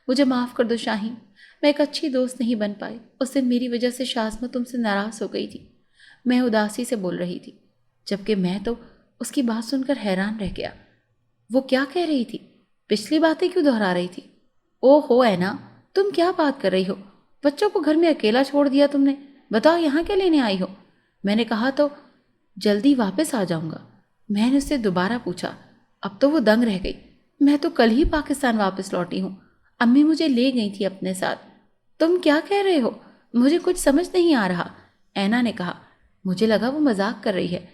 مجھے معاف کر دو شاہین، میں ایک اچھی دوست نہیں بن پائی۔ اس دن میری وجہ سے شازمہ تم سے ناراض ہو گئی تھی۔ میں اداسی سے بول رہی تھی، جبکہ میں تو اس کی بات سن کر حیران رہ گیا۔ وہ کیا کہہ رہی تھی؟ پچھلی باتیں کیوں دہرا رہی تھی؟ او ہو اینا، تم کیا بات کر رہی ہو؟ بچوں کو گھر میں اکیلا چھوڑ دیا تم نے؟ بتاؤ یہاں کیا لینے آئی ہو؟ میں نے کہا تو جلدی واپس آ جاؤں گا۔ میں نے اس سے دوبارہ پوچھا۔ اب تو وہ دنگ رہ گئی۔ میں تو کل ہی پاکستان واپس لوٹی ہوں، امی مجھے لے گئی تھی اپنے ساتھ۔ تم کیا کہہ رہے ہو؟ مجھے کچھ سمجھ نہیں آ رہا، اینا نے کہا۔ مجھے لگا وہ مذاق کر رہی ہے۔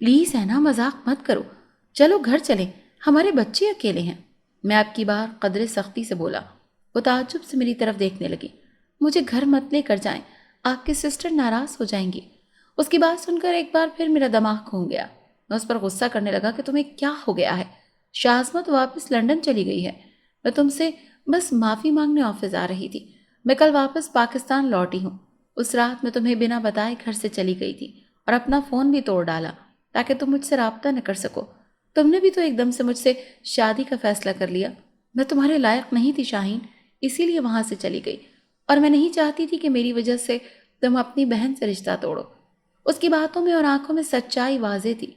پلیز اینا مذاق مت کرو، چلو گھر چلیں، ہمارے بچے اکیلے ہیں۔ میں آپ کی بات قدرے سختی سے بولا۔ وہ تعجب سے میری طرف دیکھنے لگی۔ مجھے گھر مت لے کر جائیں، آپ کی سسٹر ناراض ہو جائیں گی۔ اس کی بات سن کر ایک بار پھر میرا دماغ گھوم گیا۔ میں اس پر غصہ کرنے لگا کہ تمہیں کیا ہو گیا ہے؟ شازمہ تو واپس لندن چلی گئی ہے۔ میں تم سے بس معافی مانگنے آفس آ رہی تھی۔ میں کل واپس پاکستان لوٹی ہوں۔ اس رات میں تمہیں بنا بتائے گھر سے چلی گئی تھی اور اپنا فون بھی توڑ ڈالا تاکہ تم مجھ سے رابطہ نہ کر سکو۔ تم نے بھی تو ایک دم سے مجھ سے شادی کا فیصلہ کر لیا۔ میں تمہارے لائق نہیں تھی شاہین، اسی لیے وہاں سے چلی گئی، اور میں نہیں چاہتی تھی کہ میری وجہ سے تم اپنی بہن سے رشتہ توڑو۔ اس کی باتوں میں اور آنکھوں میں سچائی واضح تھی۔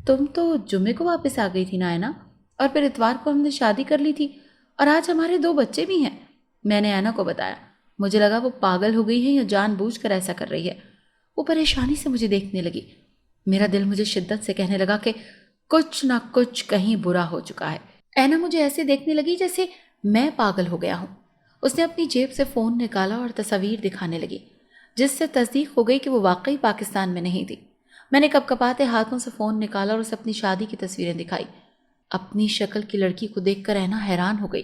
تم تو جمعے کو واپس آ گئی تھی نا اینا، اور پھر اتوار کو ہم نے شادی کر لی تھی اور آج ہمارے 2 بچے بھی ہیں۔ میں نے اینا کو بتایا۔ مجھے لگا وہ پاگل ہو گئی ہے یا جان بوجھ کر ایسا کر رہی ہے۔ وہ پریشانی سے مجھے دیکھنے لگی۔ میرا دل مجھے شدت سے کہنے لگا کہ کچھ نہ کچھ کہیں برا ہو چکا ہے۔ اینا مجھے ایسے دیکھنے لگی جیسے میں پاگل ہو گیا ہوں۔ اس نے اپنی جیب سے فون نکالا اور تصاویر دکھانے لگی، جس سے تصدیق ہو گئی کہ وہ واقعی پاکستان میں نہیں تھی۔ میں نے کپ کپاتے ہاتھوں سے فون نکالا اور اسے اپنی شادی کی تصویریں دکھائی۔ اپنی شکل کی لڑکی کو دیکھ کر اینا حیران ہو گئی۔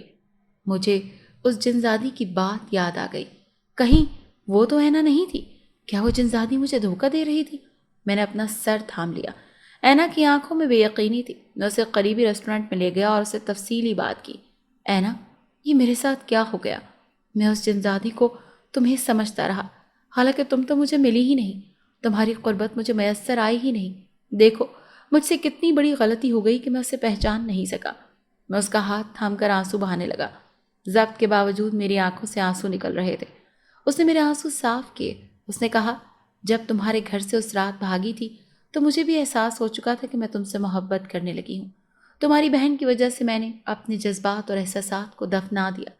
مجھے اس جنزادی کی بات یاد آ گئی۔ کہیں وہ تو اینا نہیں تھی؟ کیا وہ جنزادی مجھے دھوکہ دے رہی تھی؟ میں نے اپنا سر تھام لیا۔ اینا کی آنکھوں میں بے یقینی تھی۔ میں اسے قریبی ریسٹورنٹ میں لے گیا اور اسے تفصیلی بات کی۔ اینا، یہ میرے ساتھ کیا ہو گیا؟ میں اس جنزادی کو تمہیں سمجھتا رہا، حالانکہ تم تو مجھے ملی ہی نہیں، تمہاری قربت مجھے میسر آئی ہی نہیں۔ دیکھو مجھ سے کتنی بڑی غلطی ہو گئی کہ میں اسے پہچان نہیں سکا۔ میں اس کا ہاتھ تھام کر آنسو بہانے لگا۔ ضبط کے باوجود میری آنکھوں سے آنسو نکل رہے تھے۔ اس نے میرے آنسو صاف کیے۔ اس نے کہا، جب تمہارے گھر سے اس رات بھاگی تھی تو مجھے بھی احساس ہو چکا تھا کہ میں تم سے محبت کرنے لگی ہوں۔ تمہاری بہن کی وجہ سے میں نے اپنے جذبات اور احساسات کو دفنا دیا۔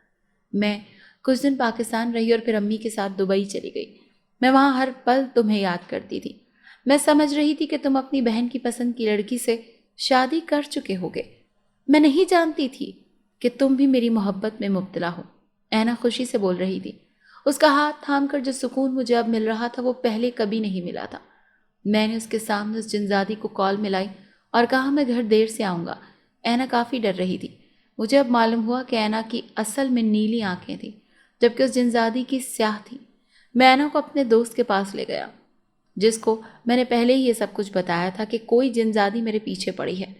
میں کچھ دن پاکستان رہی اور پھر امی کے ساتھ دبئی چلی گئی۔ میں وہاں ہر پل تمہیں یاد کرتی تھی۔ میں سمجھ رہی تھی کہ تم اپنی بہن کی پسند کی لڑکی سے شادی کر چکے ہوگے۔ میں نہیں جانتی تھی کہ تم بھی میری محبت میں مبتلا ہو۔ اینا خوشی سے بول رہی تھی۔ اس کا ہاتھ تھام کر جو سکون مجھے اب مل رہا تھا وہ پہلے کبھی نہیں ملا تھا۔ میں نے اس کے سامنے اس جنزادی کو کال ملائی اور کہا میں گھر دیر سے آؤں گا۔ اینا کافی ڈر رہی تھی۔ مجھے اب معلوم ہوا کہ اینا کی اصل میں نیلی آنکھیں تھیں جبکہ اس جنزادی کی سیاہ تھیں۔ میں اینا کو اپنے دوست کے پاس لے گیا جس کو میں نے پہلے ہی یہ سب کچھ بتایا تھا کہ کوئی جنزادی میرے پیچھے پڑی ہے۔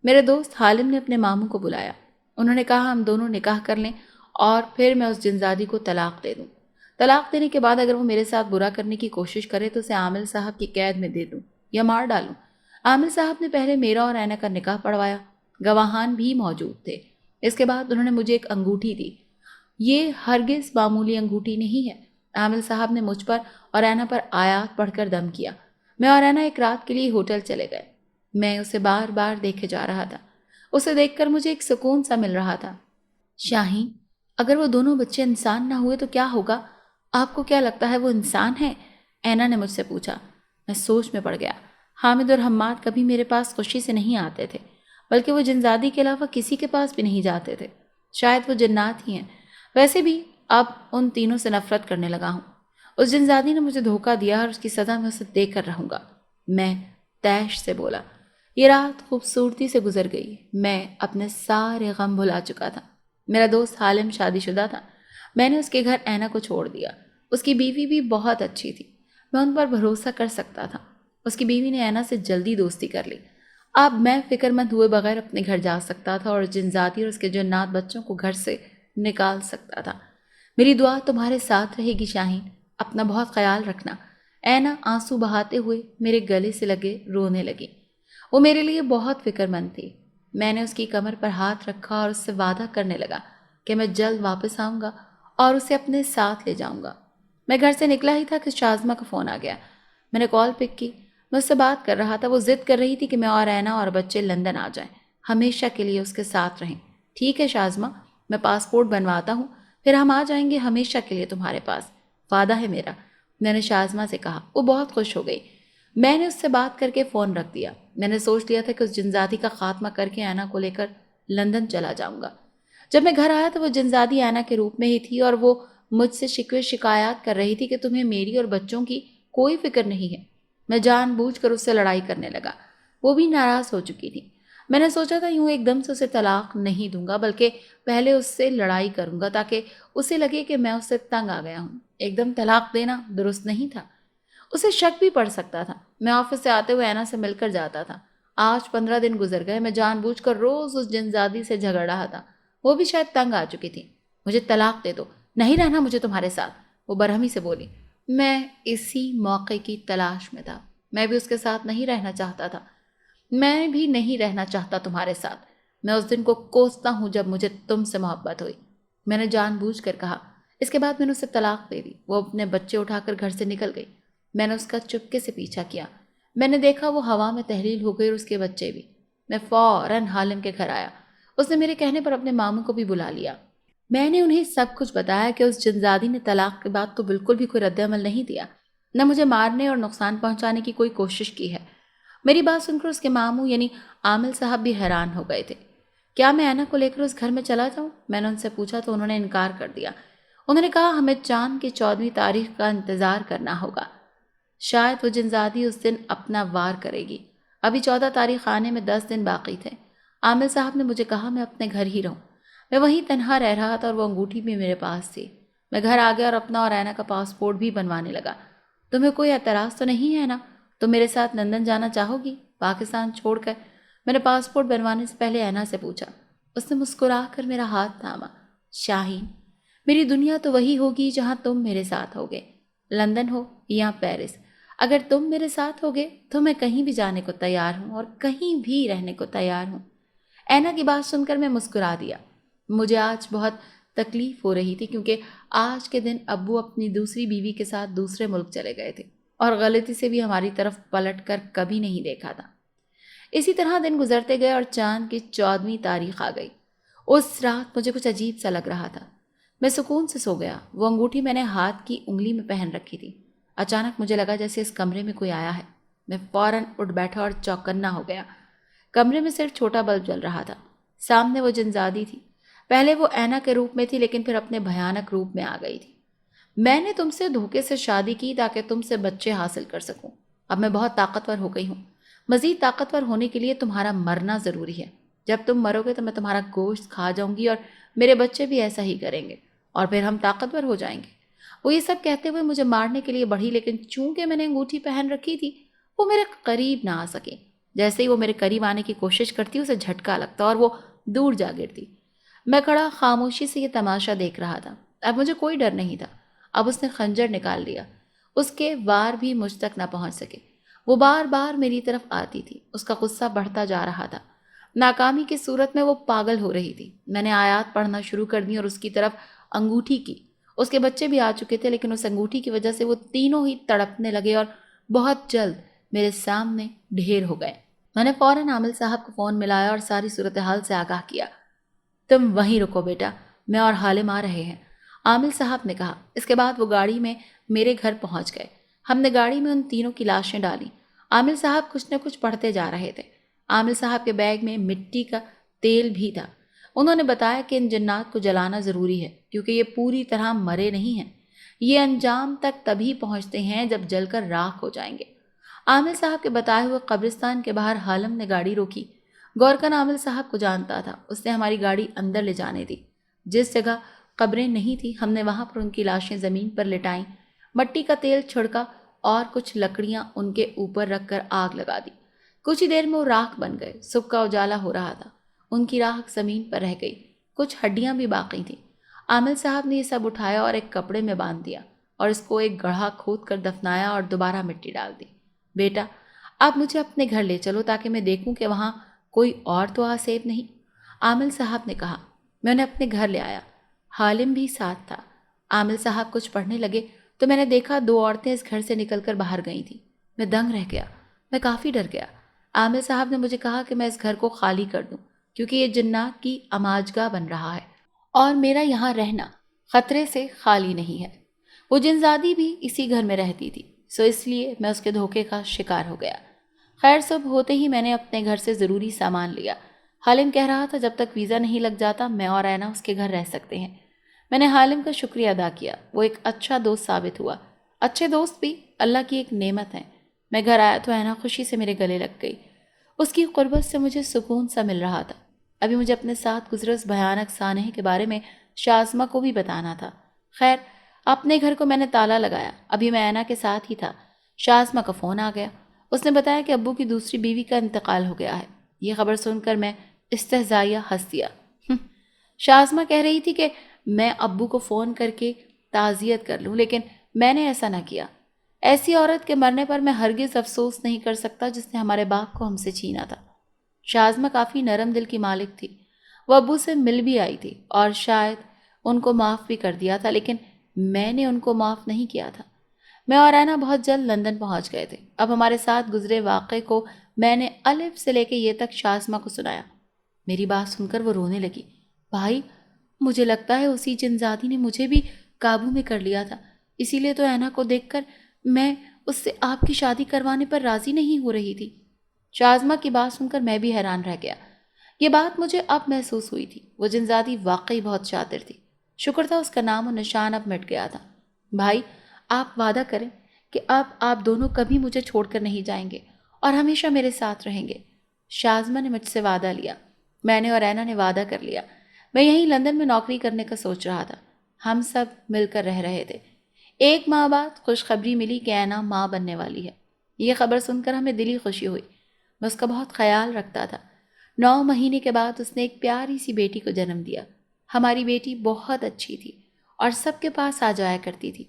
میرے دوست حالم نے اپنے ماموں کو بلایا۔ انہوں نے کہا ہم دونوں نکاح کر لیں اور پھر میں اس جنزادی کو طلاق دے دوں۔ طلاق دینے کے بعد اگر وہ میرے ساتھ برا کرنے کی کوشش کرے تو اسے عامل صاحب کی قید میں دے دوں یا مار ڈالوں۔ عامل صاحب نے پہلے میرا اور اینا کا نکاح پڑھوایا، گواہان بھی موجود تھے۔ اس کے بعد انہوں نے مجھے ایک انگوٹھی دی۔ یہ ہرگز معمولی انگوٹھی نہیں ہے۔ عامل صاحب نے مجھ پر اور اینا پر آیات پڑھ کر دم کیا۔ میں اور اینا ایک رات کے لیے ہوٹل چلے گئے۔ میں اسے بار بار دیکھے جا رہا تھا۔ اسے دیکھ کر مجھے ایک سکون سا مل رہا تھا۔ شاہین، اگر وہ دونوں بچے انسان نہ ہوئے تو کیا ہوگا؟ آپ کو کیا لگتا ہے وہ انسان ہے؟ اینا نے مجھ سے پوچھا۔ میں سوچ میں پڑ گیا۔ حامد اور حماد کبھی میرے پاس خوشی سے نہیں آتے تھے، بلکہ وہ جنزادی کے علاوہ کسی کے پاس بھی نہیں جاتے تھے۔ شاید وہ جنات ہی ہیں۔ ویسے بھی اب ان تینوں سے نفرت کرنے لگا ہوں۔ اس جنزادی نے مجھے دھوکہ دیا اور اس کی سزا میں اسے دے کر رہوں گا۔ میں تیش سے بولا۔ یہ رات خوبصورتی سے گزر گئی۔ میں اپنے سارے غم بھلا چکا تھا۔ میرا دوست حالم شادی شدہ تھا۔ میں نے اس کے گھر اینا کو چھوڑ دیا۔ اس کی بیوی بھی بہت اچھی تھی۔ میں ان پر بھروسہ کر سکتا تھا۔ اس کی بیوی نے اینا سے جلدی دوستی کر لی۔ اب میں فکر مند ہوئے بغیر اپنے گھر جا سکتا تھا اور جنزادی اور اس کے جنات بچوں کو گھر سے نکال سکتا تھا۔ میری دعا تمہارے ساتھ رہے گی شاہین، اپنا بہت خیال رکھنا۔ اینا آنسو بہاتے ہوئے میرے گلے سے لگے رونے لگی۔ وہ میرے لیے بہت فکر مند تھی۔ میں نے اس کی کمر پر ہاتھ رکھا اور اس سے وعدہ کرنے لگا کہ میں جلد واپس آؤں گا اور اسے اپنے ساتھ لے جاؤں گا۔ میں گھر سے نکلا ہی تھا کہ شازمہ کا فون آ گیا۔ میں نے کال پک کی۔ میں اس سے بات کر رہا تھا۔ وہ ضد کر رہی تھی کہ میں اور اینا اور بچے لندن آ جائیں، ہمیشہ کے لیے اس کے ساتھ رہیں۔ ٹھیک ہے شازمہ، میں پاسپورٹ بنواتا ہوں، پھر ہم آ جائیں گے ہمیشہ کے لیے تمہارے پاس، وعدہ ہے میرا، میں نے شازمہ سے کہا۔ وہ بہت خوش ہو گئی۔ میں نے اس سے بات کر کے فون رکھ دیا۔ میں نے سوچ لیا تھا کہ اس جنزادی کا خاتمہ کر کے اینا کو لے کر لندن چلا جاؤں گا۔ جب میں گھر آیا تو وہ جنزادی اینا کے روپ میں ہی تھی اور وہ مجھ سے شکوے شکایات کر رہی تھی کہ تمہیں میری اور بچوں کی کوئی فکر نہیں ہے۔ میں جان بوجھ کر اس سے لڑائی کرنے لگا۔ وہ بھی ناراض ہو چکی تھی۔ میں نے سوچا تھا یوں ایک دم سے اسے طلاق نہیں دوں گا، بلکہ پہلے اس سے لڑائی کروں گا تاکہ اسے لگے کہ میں اس سے تنگ آ گیا ہوں۔ ایک دم طلاق دینا درست نہیں تھا۔ اسے شک بھی پڑ سکتا تھا۔ میں آفس سے آتے ہوئے اینا سے مل کر جاتا تھا۔ آج 15 دن گزر گئے۔ میں جان بوجھ کر روز اس جنزادی سے جھگڑ رہا تھا۔ وہ بھی شاید تنگ آ چکی تھی۔ مجھے طلاق دے دو، نہیں رہنا مجھے تمہارے ساتھ، وہ برہمی سے بولی۔ میں اسی موقع کی تلاش میں تھا۔ میں بھی اس کے ساتھ نہیں رہنا چاہتا تھا۔ میں بھی نہیں رہنا چاہتا تمہارے ساتھ۔ میں اس دن کو کوستا ہوں جب مجھے تم سے محبت ہوئی، میں نے جان بوجھ کر کہا۔ اس کے بعد میں نے اسے طلاق دے دی۔ وہ اپنے بچے اٹھا کر گھر سے نکل گئی۔ میں نے اس کا چپکے سے پیچھا کیا۔ میں نے دیکھا وہ ہوا میں تحلیل ہو گئی اور اس کے بچے بھی۔ میں فوراً حالم کے گھر آیا۔ اس نے میرے کہنے پر اپنے ماموں کو بھی بلا لیا۔ میں نے انہیں سب کچھ بتایا کہ اس جنزادی نے طلاق کے بعد تو بالکل بھی کوئی رد عمل نہیں دیا، نہ مجھے مارنے اور نقصان پہنچانے کی کوئی کوشش کی ہے۔ میری بات سن کر اس کے ماموں یعنی عامل صاحب بھی حیران ہو گئے تھے۔ کیا میں اینا کو لے کر اس گھر میں چلا جاؤں؟ میں نے ان سے پوچھا تو انہوں نے انکار کر دیا۔ انہوں نے کہا ہمیں چاند کی 14ویں تاریخ کا انتظار کرنا ہوگا۔ شاید وہ جنزادی اس دن اپنا وار کرے گی۔ ابھی 14 تاریخ آنے میں 10 دن باقی تھے۔ عامل صاحب نے مجھے کہا میں اپنے گھر ہی رہوں۔ میں وہیں تنہا رہ رہا تھا اور وہ انگوٹھی بھی میرے پاس تھی۔ میں گھر آ گیا اور اپنا اور اینا کا پاسپورٹ بھی بنوانے لگا۔ تمہیں کوئی اعتراض تو نہیں ہے نا؟ تم میرے ساتھ لندن جانا چاہو گی پاکستان چھوڑ کر؟ میں نے پاسپورٹ بنوانے سے پہلے اینا سے پوچھا۔ اس نے مسکرا کر میرا ہاتھ تھاما۔ شاہین، میری دنیا تو وہی ہوگی جہاں تم میرے ساتھ ہوگے، لندن ہو یا پیرس۔ اگر تم میرے ساتھ ہوگے تو میں کہیں بھی جانے کو تیار ہوں اور کہیں بھی رہنے کو تیار ہوں۔ اینا کی بات سن کر میں مسکرا دیا۔ مجھے آج بہت تکلیف ہو رہی تھی کیونکہ آج کے دن ابو اپنی دوسری بیوی کے ساتھ دوسرے ملک چلے گئے تھے اور غلطی سے بھی ہماری طرف پلٹ کر کبھی نہیں دیکھا تھا۔ اسی طرح دن گزرتے گئے اور چاند کی 14ویں تاریخ آ گئی۔ اس رات مجھے کچھ عجیب سا لگ رہا تھا۔ میں سکون سے سو گیا۔ وہ انگوٹھی میں نے ہاتھ کی انگلی میں پہن رکھی تھی۔ اچانک مجھے لگا جیسے اس کمرے میں کوئی آیا ہے۔ میں فوراً اٹھ بیٹھا اور چوکنا ہو گیا۔ کمرے میں صرف چھوٹا بلب جل رہا تھا۔ سامنے وہ جنزادی تھی۔ پہلے وہ اینا کے روپ میں تھی لیکن پھر اپنے بھیانک روپ میں آ گئی تھی۔ میں نے تم سے دھوکے سے شادی کی تاکہ تم سے بچے حاصل کر سکوں۔ اب میں بہت طاقتور ہو گئی ہوں. مزید طاقتور ہونے کے لیے تمہارا مرنا ضروری ہے. جب تم مرو گے تو میں تمہارا گوشت کھا جاؤں گی اور میرے بچے بھی ایسا ہی کریں گے اور پھر ہم طاقتور ہو جائیں گے. وہ یہ سب کہتے ہوئے مجھے مارنے کے لیے بڑھی، لیکن چونکہ میں نے انگوٹھی پہن رکھی تھی وہ میرے قریب نہ آ سکے. جیسے ہی وہ میرے قریب آنے کی کوشش کرتی اسے جھٹکا لگتا اور وہ دور جا گرتی. میں کھڑا خاموشی سے یہ تماشا دیکھ رہا تھا. اب مجھے کوئی ڈر نہیں تھا. اب اس نے خنجر نکال لیا. اس کے وار بھی مجھ تک نہ پہنچ سکے. وہ بار بار میری طرف آتی تھی. اس کا غصہ بڑھتا جا رہا تھا. ناکامی کی صورت میں وہ پاگل ہو رہی تھی. میں نے آیات پڑھنا شروع کر دی اور اس کی طرف انگوٹھی کی. اس کے بچے بھی آ چکے تھے، لیکن اس انگوٹھی کی وجہ سے وہ تینوں ہی تڑپنے لگے اور بہت جلد میرے سامنے ڈھیر ہو گئے. میں نے فوراً عامل صاحب کو فون ملایا اور ساری صورتحال سے آگاہ کیا. تم وہیں رکو بیٹا، میں اور حالم آ رہے ہیں، عامل صاحب نے کہا. اس کے بعد وہ گاڑی میں میرے گھر پہنچ گئے. ہم نے گاڑی میں ان تینوں کی لاشیں ڈالیں. عامل صاحب کچھ نہ کچھ پڑھتے جا رہے تھے. عامل صاحب کے بیگ میں مٹی کا تیل بھی تھا. انہوں نے بتایا کہ ان جنات کو جلانا ضروری ہے کیونکہ یہ پوری طرح مرے نہیں ہیں. یہ انجام تک تبھی پہنچتے ہیں جب جل کر راکھ ہو جائیں گے. عامل صاحب کے بتائے ہوئے قبرستان کے باہر حالم نے گاڑی روکی. گورکن عامل صاحب کو جانتا تھا. اس نے ہماری گاڑی اندر لے جانے دی. جس جگہ قبریں نہیں تھی ہم نے وہاں پر ان کی لاشیں زمین پر لٹائیں، مٹی کا تیل چھڑکا اور کچھ لکڑیاں ان کے اوپر رکھ کر آگ لگا دی. کچھ ہی دیر میں وہ راکھ بن گئے. صبح کا اجالا ہو رہا تھا. ان کی راکھ زمین پر رہ گئی. کچھ ہڈیاں بھی باقی تھیں. عامل صاحب نے یہ سب اٹھایا اور ایک کپڑے میں باندھ دیا اور اس کو ایک گڑھا کھود کر دفنایا اور دوبارہ مٹی ڈال دی. بیٹا آپ مجھے اپنے گھر لے چلو تاکہ میں دیکھوں کہ وہاں کوئی اور تو آسیب نہیں، عامل صاحب نے کہا. میں انہیں اپنے گھر لے آیا. حالم بھی ساتھ تھا. عامل صاحب کچھ پڑھنے لگے تو میں نے دیکھا 2 عورتیں اس گھر سے نکل کر باہر گئی تھیں. میں دنگ رہ گیا. میں کافی ڈر گیا. عامل صاحب نے مجھے کہا کہ میں اس گھر کو خالی کر دوں کیونکہ یہ جنات کی اماجگاہ بن رہا ہے اور میرا یہاں رہنا خطرے سے خالی نہیں ہے. وہ جنزادی بھی اسی گھر میں رہتی تھی، سو اس لیے میں اس کے دھوکے کا شکار ہو گیا. خیر صبح ہوتے ہی میں نے اپنے گھر سے ضروری سامان لیا. حالم کہہ رہا تھا جب تک ویزا نہیں لگ جاتا میں اور اینا اس کے گھر رہ سکتے ہیں. میں نے حالم کا شکریہ ادا کیا. وہ ایک اچھا دوست ثابت ہوا. اچھے دوست بھی اللہ کی ایک نعمت ہیں. میں گھر آیا تو اینا خوشی سے میرے گلے لگ گئی. اس کی قربت سے مجھے سکون سا مل رہا تھا. ابھی مجھے اپنے ساتھ گزرے اس بھیانک سانحے کے بارے میں شازمہ کو بھی بتانا تھا. خیر اپنے گھر کو میں نے تالا لگایا. ابھی میں اینا کے ساتھ ہی تھا. شازمہ کا فون آ گیا. اس نے بتایا کہ ابو کی دوسری بیوی کا انتقال ہو گیا ہے. یہ خبر سن کر میں استہزائیہ ہنس دیا. شازمہ کہہ رہی تھی کہ میں ابو کو فون کر کے تعزیت کر لوں، لیکن میں نے ایسا نہ کیا. ایسی عورت کے مرنے پر میں ہرگز افسوس نہیں کر سکتا جس نے ہمارے باغ کو ہم سے چھینا تھا. شازمہ کافی نرم دل کی مالک تھی. وہ ابو سے مل بھی آئی تھی اور شاید ان کو معاف بھی کر دیا تھا، لیکن میں نے ان کو معاف نہیں کیا تھا. میں اور اینا بہت جلد لندن پہنچ گئے تھے. اب ہمارے ساتھ گزرے واقعے کو میں نے الف سے لے کے یہ تک شازمہ کو سنایا. میری بات سن کر وہ رونے لگی. بھائی مجھے لگتا ہے اسی جنزادی نے مجھے بھی قابو میں کر لیا تھا، اسی لیے تو اینا کو دیکھ کر میں اس سے آپ کی شادی کروانے پر راضی نہیں ہو رہی تھی. شازمہ کی بات سن کر میں بھی حیران رہ گیا. یہ بات مجھے اب محسوس ہوئی تھی. وہ جنزادی واقعی بہت شاطر تھی. شکر تھا اس کا نام و نشان اب مٹ گیا تھا. بھائی آپ وعدہ کریں کہ اب آپ دونوں کبھی مجھے چھوڑ کر نہیں جائیں گے اور ہمیشہ میرے ساتھ رہیں گے. شازمہ نے مجھ سے وعدہ لیا. میں نے اور اینا نے وعدہ کر لیا. میں یہیں لندن میں نوکری کرنے کا سوچ رہا تھا. ہم سب مل کر رہ رہے تھے. 1 ماہ بعد خوشخبری ملی کہ اینا ماں بننے والی ہے. یہ خبر سن کر ہمیں دلی خوشی ہوئی. میں اس کا بہت خیال رکھتا تھا. 9 مہینے کے بعد اس نے ایک پیاری سی بیٹی کو جنم دیا. ہماری بیٹی بہت اچھی تھی اور سب کے پاس آ جایا کرتی تھی.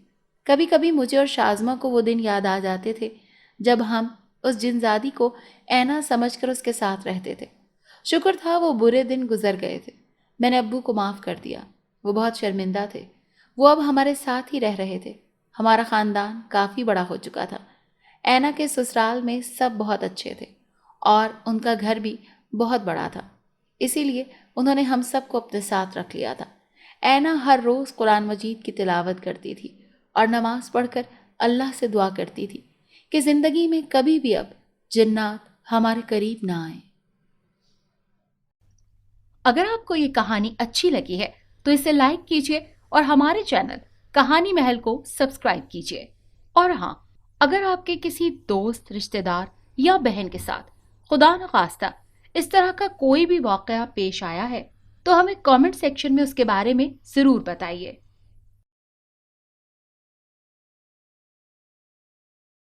کبھی کبھی مجھے اور شازمہ کو وہ دن یاد آ جاتے تھے جب ہم اس جنزادی کو اینا سمجھ کر اس کے ساتھ رہتے تھے. شکر تھا وہ برے دن گزر گئے تھے. میں نے ابو کو معاف کر دیا. وہ بہت شرمندہ تھے. وہ اب ہمارے ساتھ ہی رہ رہے تھے. ہمارا خاندان کافی بڑا ہو چکا تھا. اینا کے سسرال میں سب بہت اچھے تھے اور ان کا گھر بھی بہت بڑا تھا، اسی لیے انہوں نے ہم سب کو اپنے ساتھ رکھ لیا تھا. اینا ہر روز قرآن مجید کی تلاوت کرتی تھی اور نماز پڑھ کر اللہ سے دعا کرتی تھی کہ زندگی میں کبھی بھی اب جنات ہمارے قریب نہ آئیں. اگر آپ کو یہ کہانی اچھی لگی ہے تو اسے لائک کیجیے اور ہمارے چینل کہانی محل کو سبسکرائب کیجیے. اور ہاں، اگر آپ کے کسی دوست، رشتہ دار یا بہن کے ساتھ خدا نخواستہ اس طرح کا کوئی بھی واقعہ پیش آیا ہے تو ہمیں کامنٹ سیکشن میں اس کے بارے میں ضرور بتائیے۔